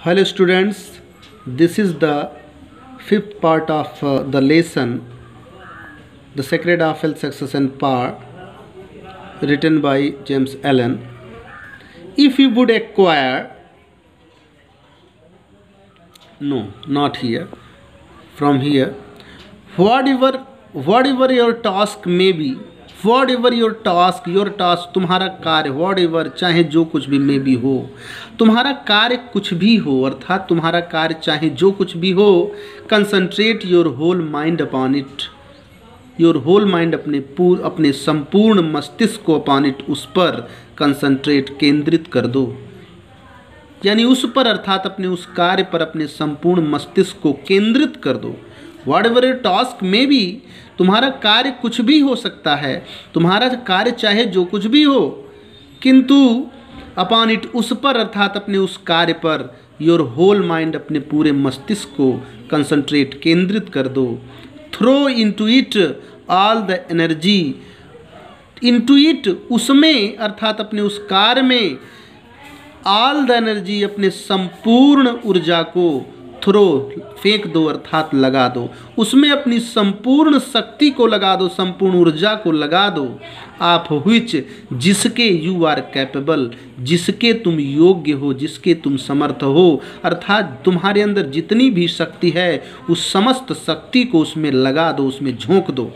Hello students, this is the fifth part of the lesson, The Secret of Health, Success and Power, written by James Allen. If you would acquire, no, not here, from here, whatever your task may be, whatever your task तुम्हारा कार्य, whatever चाहे जो कुछ भी may be हो, तुम्हारा कार्य कुछ भी हो, अर्थात तुम्हारा कार्य चाहे जो कुछ भी हो, concentrate your whole mind upon it, your whole mind अपने संपूर्ण मस्तिष्क को अपॉन इट, उस पर कंसंट्रेट केंद्रित कर दो, यानी उस पर अर्थात अपने उस कार्य पर अपने संपूर्ण मस्तिष्क को केंद्रित कर दो। Whatever your task may be, तुम्हारा कार्य कुछ भी हो सकता है, तुम्हारा कार्य चाहे जो कुछ भी हो, किंतु अपॉन इट, उस पर अर्थात अपने उस कार्य पर योर होल माइंड अपने पूरे मस्तिष्क को कंसंट्रेट केंद्रित कर दो। Throw into it all the energy, into it उसमें अर्थात अपने उस कार्य में, ऑल द एनर्जी अपने संपूर्ण ऊर्जा को, थ्रो फेंक दो अर्थात लगा दो, उसमें अपनी संपूर्ण शक्ति को लगा दो, संपूर्ण ऊर्जा को लगा दो। आप व्हिच जिसके यू आर कैपेबल, जिसके तुम योग्य हो, जिसके तुम समर्थ हो, अर्थात तुम्हारे अंदर जितनी भी शक्ति है उस समस्त शक्ति को उसमें लगा दो, उसमें झोंक दो।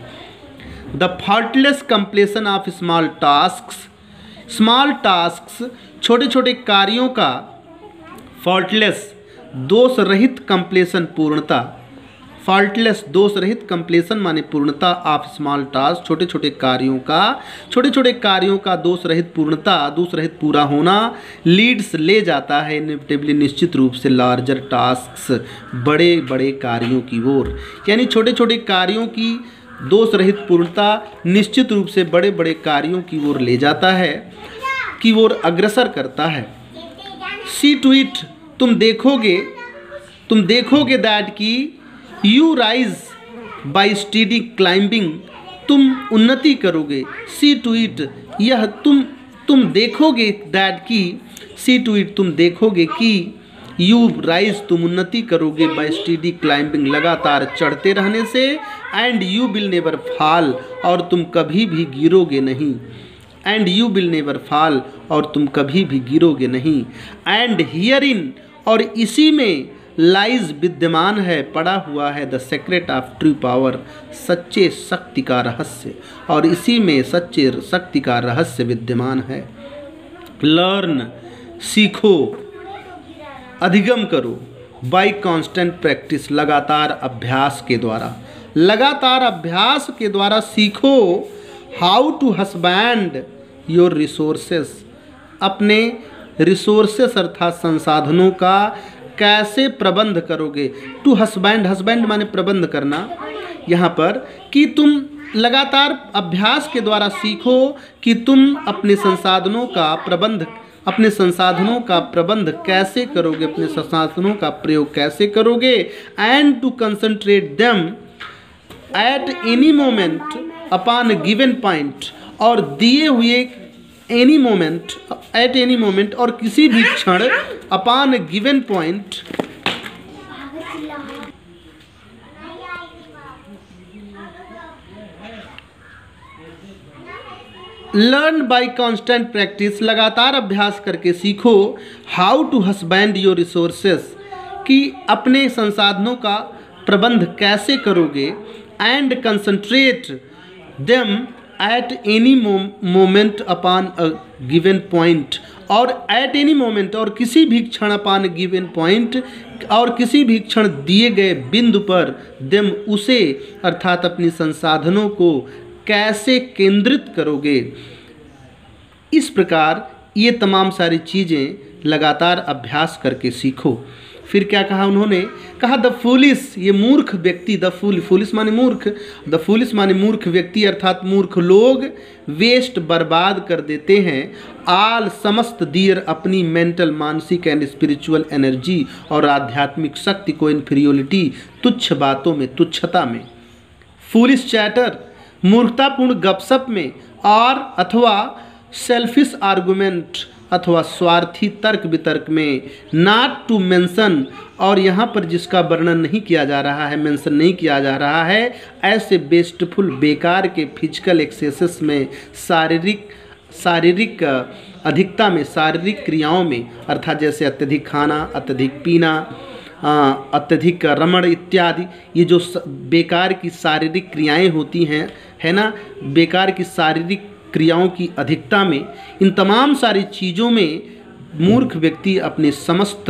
The faultless completion of small tasks, small tasks छोटे छोटे कार्यों का, फॉल्टलेस दोष रहित कंप्लीशन पूर्णता, फॉल्टलेस दोष रहित कंप्लीशन माने पूर्णता ऑफ स्मॉल टास्क छोटे छोटे कार्यों का दोष रहित पूर्णता, दोष रहित पूरा होना, लीड्स ले जाता है इनएविटेबली निश्चित रूप से लार्जर टास्क्स बड़े बड़े कार्यों की ओर, यानी छोटे छोटे कार्यों की दोष रहित पूर्णता निश्चित रूप से बड़े बड़े कार्यों की ओर ले जाता है, की ओर अग्रसर करता है। सी टू इट, तुम देखोगे दैट कि you rise by study climbing, तुम उन्नति करोगे। सी टू इट, यह तुम देखोगे दैट कि, सी टू इट तुम देखोगे कि, यू राइज तुम उन्नति करोगे बाय स्टडी क्लाइंबिंग लगातार चढ़ते रहने से, and you will never fall और तुम कभी भी गिरोगे नहीं, and you will never fall और तुम कभी भी गिरोगे नहीं। एंड हियरिन, और इसी में लाइज विद्यमान है, पड़ा हुआ है, the secret of true power, सच्चे शक्ति का रहस्य, और इसी में सच्चे शक्ति का रहस्य विद्यमान है। लर्न, सीखो, अधिगम करो, बाय कांस्टेंट प्रैक्टिस, लगातार अभ्यास के द्वारा, लगातार अभ्यास के द्वारा सीखो। How to husband your resources, अपने रिसोर्सेस अर्थात संसाधनों का कैसे प्रबंध करोगे। टू हस्बैंड, हस्बैंड माने प्रबंध करना, यहाँ पर कि तुम लगातार अभ्यास के द्वारा सीखो कि तुम अपने संसाधनों का प्रबंध, अपने संसाधनों का प्रबंध कैसे करोगे, अपने संसाधनों का प्रयोग कैसे करोगे। And to concentrate them at any moment upon given point, और दिए हुए any moment, at any moment और किसी भी क्षण, upon given point, learn by constant practice, लगातार अभ्यास करके सीखो। How to husband your resources, कि अपने संसाधनों का प्रबंध कैसे करोगे। And concentrate them at any moment upon a given point, और एट एनी मोमेंट और किसी भी क्षण अपॉन गिवन पॉइंट, और किसी भी क्षण दिए गए बिंदु पर, देम उसे अर्थात अपनी संसाधनों को कैसे केंद्रित करोगे। इस प्रकार ये तमाम सारी चीज़ें लगातार अभ्यास करके सीखो। फिर क्या कहा उन्होंने, कहा द फूलिश, ये मूर्ख व्यक्ति, द फूलिश माने मूर्ख, द फूलिश माने मूर्ख व्यक्ति अर्थात मूर्ख लोग, वेस्ट बर्बाद कर देते हैं, आल समस्त दियर अपनी मेंटल, मानसिक एंड स्पिरिचुअल एनर्जी और आध्यात्मिक शक्ति को इन्फीरियोरिटी, तुच्छ बातों में, तुच्छता में। फूलिश चैटर, मूर्खतापूर्ण गपशप में, और अथवा सेल्फिश आर्गुमेंट अथवा स्वार्थी तर्क वितर्क में, नॉट टू मेंशन, और यहाँ पर जिसका वर्णन नहीं किया जा रहा है, मेंशन नहीं किया जा रहा है, ऐसे वेस्टफुल बेकार के फिजिकल एक्सेसेस में, शारीरिक अधिकता में, शारीरिक क्रियाओं में, अर्थात जैसे अत्यधिक खाना, अत्यधिक पीना, अत्यधिक रमण इत्यादि, ये जो बेकार की शारीरिक क्रियाएं होती हैं, है ना, बेकार की शारीरिक क्रियाओं की अधिकता में, इन तमाम सारी चीज़ों में मूर्ख व्यक्ति अपने समस्त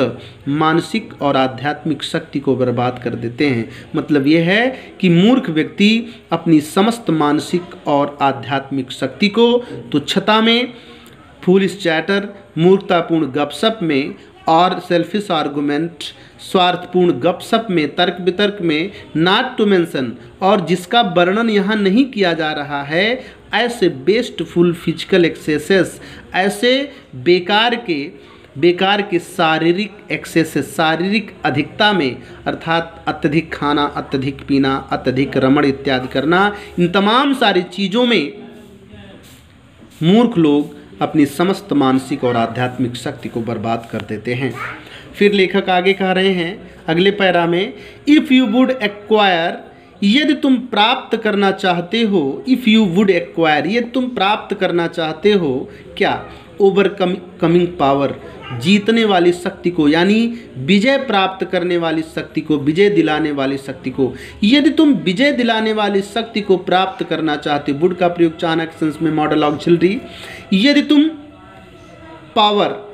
मानसिक और आध्यात्मिक शक्ति को बर्बाद कर देते हैं। मतलब यह है कि मूर्ख व्यक्ति अपनी समस्त मानसिक और आध्यात्मिक शक्ति को तुच्छता में, फूलिश चैटर, मूर्खतापूर्ण गपशप में और सेल्फिश आर्गुमेंट, स्वार्थपूर्ण गपशप में, तर्क वितर्क में, नॉट टू मेंशन, और जिसका वर्णन यहाँ नहीं किया जा रहा है, ऐसे वेस्टफुल फिजिकल एक्सेसेस, ऐसे बेकार के शारीरिक एक्सेसेस, शारीरिक अधिकता में, अर्थात अत्यधिक खाना, अत्यधिक पीना, अत्यधिक रमण इत्यादि करना, इन तमाम सारी चीज़ों में मूर्ख लोग अपनी समस्त मानसिक और आध्यात्मिक शक्ति को बर्बाद कर देते हैं। फिर लेखक आगे कह रहे हैं अगले पैरा में, इफ़ यू वुड एक्वायर, यदि तुम प्राप्त करना चाहते हो, इफ़ यू वुड एक्वायर, यदि तुम प्राप्त करना चाहते हो क्या, ओवरकमिंग पावर, जीतने वाली शक्ति को, यानी विजय प्राप्त करने वाली शक्ति को, विजय दिलाने वाली शक्ति को, यदि तुम विजय दिलाने वाली शक्ति को प्राप्त करना चाहते हो, वुड का प्रयोग चाणक्य सेंस में मॉडल ऑक्सिलरी, यदि तुम पावर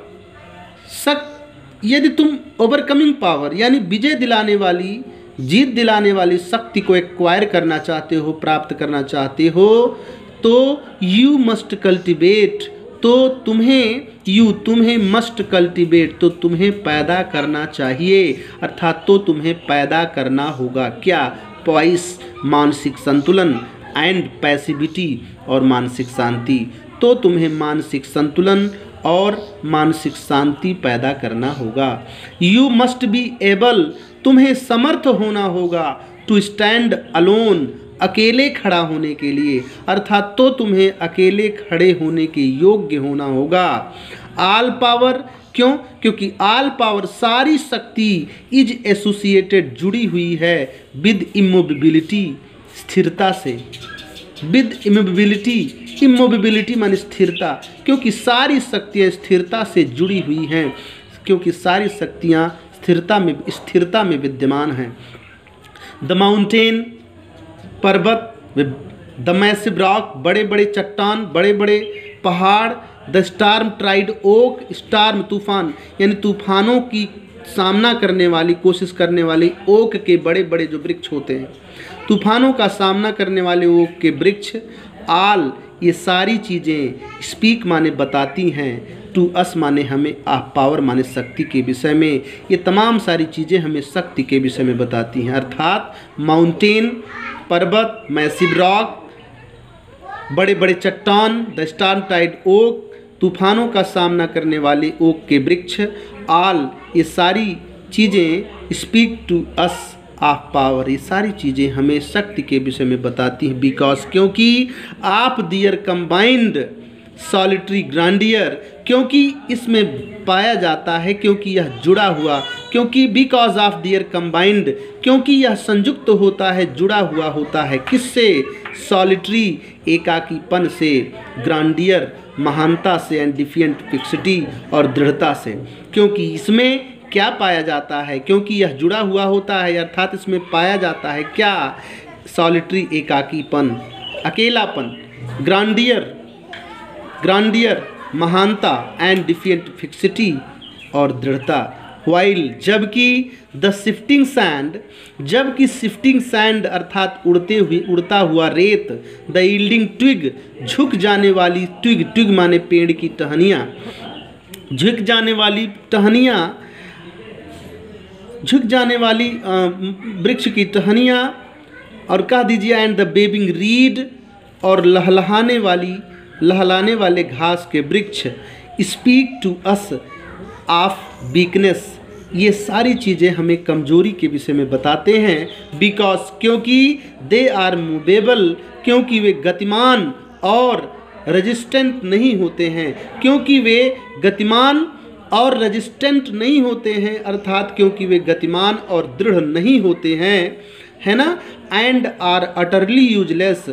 यदि तुम ओवरकमिंग पावर यानी विजय दिलाने वाली, जीत दिलाने वाली शक्ति को एक्वायर करना चाहते हो, प्राप्त करना चाहते हो, तो यू मस्ट कल्टिवेट, तो तुम्हें मस्ट कल्टिवेट, तो तुम्हें पैदा करना चाहिए, अर्थात तो तुम्हें पैदा करना होगा क्या, पॉइस, मानसिक संतुलन, एंड पैसिविटी, और मानसिक शांति, तो तुम्हें मानसिक संतुलन और मानसिक शांति पैदा करना होगा। यू मस्ट बी एबल, तुम्हें समर्थ होना होगा, टू स्टैंड अलोन, अकेले खड़ा होने के लिए, अर्थात तो तुम्हें अकेले खड़े होने के योग्य होना होगा। ऑल पावर, क्यों, क्योंकि ऑल पावर, सारी शक्ति, इज एसोसिएटेड, जुड़ी हुई है, विद इमोबिलिटी, स्थिरता से, विद इमोबिलिटी माने स्थिरता, क्योंकि सारी शक्तियाँ स्थिरता से जुड़ी हुई हैं, क्योंकि सारी शक्तियाँ स्थिरता में विद्यमान हैं। द माउंटेन, पर्वत, द मैसिव रॉक, बड़े बड़े चट्टान, बड़े बड़े पहाड़, the storm tried oak, storm तूफान, यानी तूफानों की सामना करने वाली, कोशिश करने वाली ओक के बड़े बड़े जो वृक्ष होते हैं, तूफानों का सामना करने वाले ओक के वृक्ष, आल, ये सारी चीज़ें, स्पीक माने बताती हैं, टू अस माने हमें, पावर माने शक्ति के विषय में, ये तमाम सारी चीज़ें हमें शक्ति के विषय में बताती हैं। अर्थात माउंटेन, पर्वत, मैसिव रॉक, बड़े बड़े चट्टान, द स्टार्म टाइड ओक, तूफानों का सामना करने वाले ओक के वृक्ष, आल, ये सारी चीज़ें, speak to us of power, ये सारी चीज़ें हमें शक्ति के विषय में बताती हैं। बिकॉज, क्योंकि आप दियर कंबाइंड सॉलिटरी ग्रांडियर, क्योंकि इसमें पाया जाता है, क्योंकि यह जुड़ा हुआ, क्योंकि बिकॉज ऑफ दियर कंबाइंड, क्योंकि यह संयुक्त होता है, जुड़ा हुआ होता है, किससे, सॉलिटरी, एकाकीपन से, ग्रांडियर, महानता से, एंड डिफिएंट फिक्सिटी, और दृढ़ता से, क्योंकि इसमें क्या पाया जाता है, क्योंकि यह जुड़ा हुआ होता है, अर्थात इसमें पाया जाता है क्या, सॉलिटरी, एकाकीपन, अकेलापन, ग्रांडियर, महानता, एंड डिफिएंट फिक्सिटी, और दृढ़ता। वाइल, जबकि द शिफ्टिंग सैंड, जबकि शिफ्टिंग सैंड अर्थात उड़ता हुआ रेत, द यील्डिंग ट्विग, झुक जाने वाली ट्विग, ट्विग माने पेड़ की टहनियाँ, झुक जाने वाली टहनियाँ, झुक जाने वाली वृक्ष की टहनियाँ, और कह दीजिए एंड द बेबिंग रीड, और लहलाने वाले घास के वृक्ष, speak to us of weakness, ये सारी चीज़ें हमें कमजोरी के विषय में बताते हैं। बिकॉज, क्योंकि दे आर मूवेबल, क्योंकि वे गतिमान और रेजिस्टेंट नहीं होते हैं, क्योंकि वे गतिमान और रेजिस्टेंट नहीं होते हैं, अर्थात क्योंकि वे गतिमान और दृढ़ नहीं होते हैं, है ना। And are utterly useless,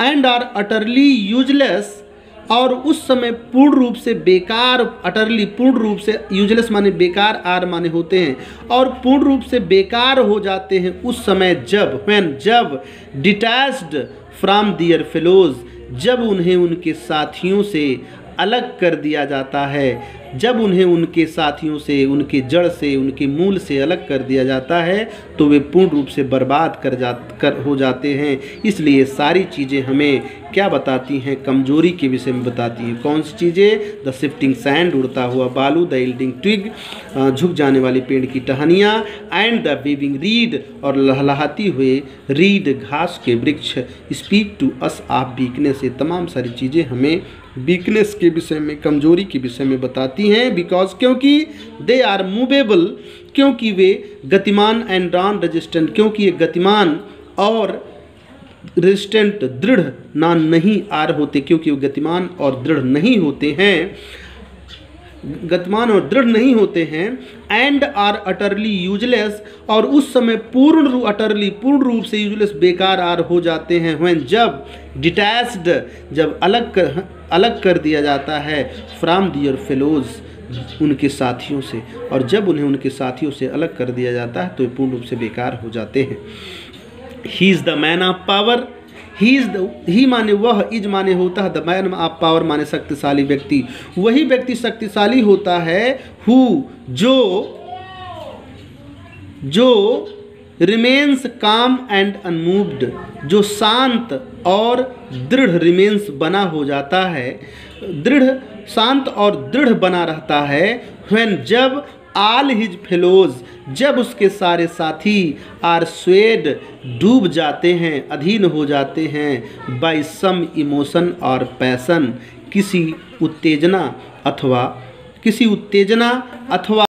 and are utterly useless, और उस समय पूर्ण रूप से बेकार, अटरली पूर्ण रूप से, यूजलेस माने बेकार, आर माने होते हैं, और पूर्ण रूप से बेकार हो जाते हैं उस समय जब, जब डिटैच्ड फ्रॉम दियर फेलोज, जब उन्हें उनके साथियों से अलग कर दिया जाता है, जब उन्हें उनके साथियों से, उनके जड़ से, उनके मूल से अलग कर दिया जाता है, तो वे पूर्ण रूप से बर्बाद हो जाते हैं। इसलिए सारी चीज़ें हमें क्या बताती हैं? कमजोरी के विषय में बताती हैं। कौन सी चीज़ें? द शिफ्टिंग सैंड, उड़ता हुआ बालू, द यील्डिंग ट्विग, झुक जाने वाली पेड़ की टहनियाँ, एंड द वेविंग रीड, और लहलहाती हुए रीड, घास के वृक्ष, speak to us of weakness. ये तमाम सारी चीज़ें हमें वीकनेस के विषय में, कमजोरी के विषय में बताती हैं। बिकॉज, क्योंकि दे आर मूवेबल, क्योंकि वे गतिमान, एंड नॉन रेजिस्टेंट, क्योंकि ये गतिमान और रेजिस्टेंट, दृढ़ ना नहीं आर होते, क्योंकि वो गतिमान और दृढ़ नहीं होते हैं, गतिमान और दृढ़ नहीं होते हैं। एंड आर अटरली यूजलेस, और उस समय पूर्ण रूप से यूजलेस, बेकार आर हो जाते हैं। व्हेन, जब डिटैच्ड, जब अलग कर दिया जाता है, फ्रॉम दियर फेलोज, उनके साथियों से, और जब उन्हें उनके साथियों से अलग कर दिया जाता है तो पूर्ण रूप से बेकार हो जाते हैं। He is the man of power, he माने वह, इज माने होता है, द मैन ऑफ पावर माने शक्तिशाली व्यक्ति, वही व्यक्ति शक्तिशाली होता है, हु, जो रिमेन्स काम एंड अनमूव्ड, जो शांत और दृढ़, रिमेन्स बना हो जाता है, शांत और दृढ़ बना रहता है। व्हेन, जब ऑल हिज फेलोज, जब उसके सारे साथी, आर स्वेड, डूब जाते हैं, अधीन हो जाते हैं, बाय सम इमोशन और पैसन, किसी उत्तेजना अथवा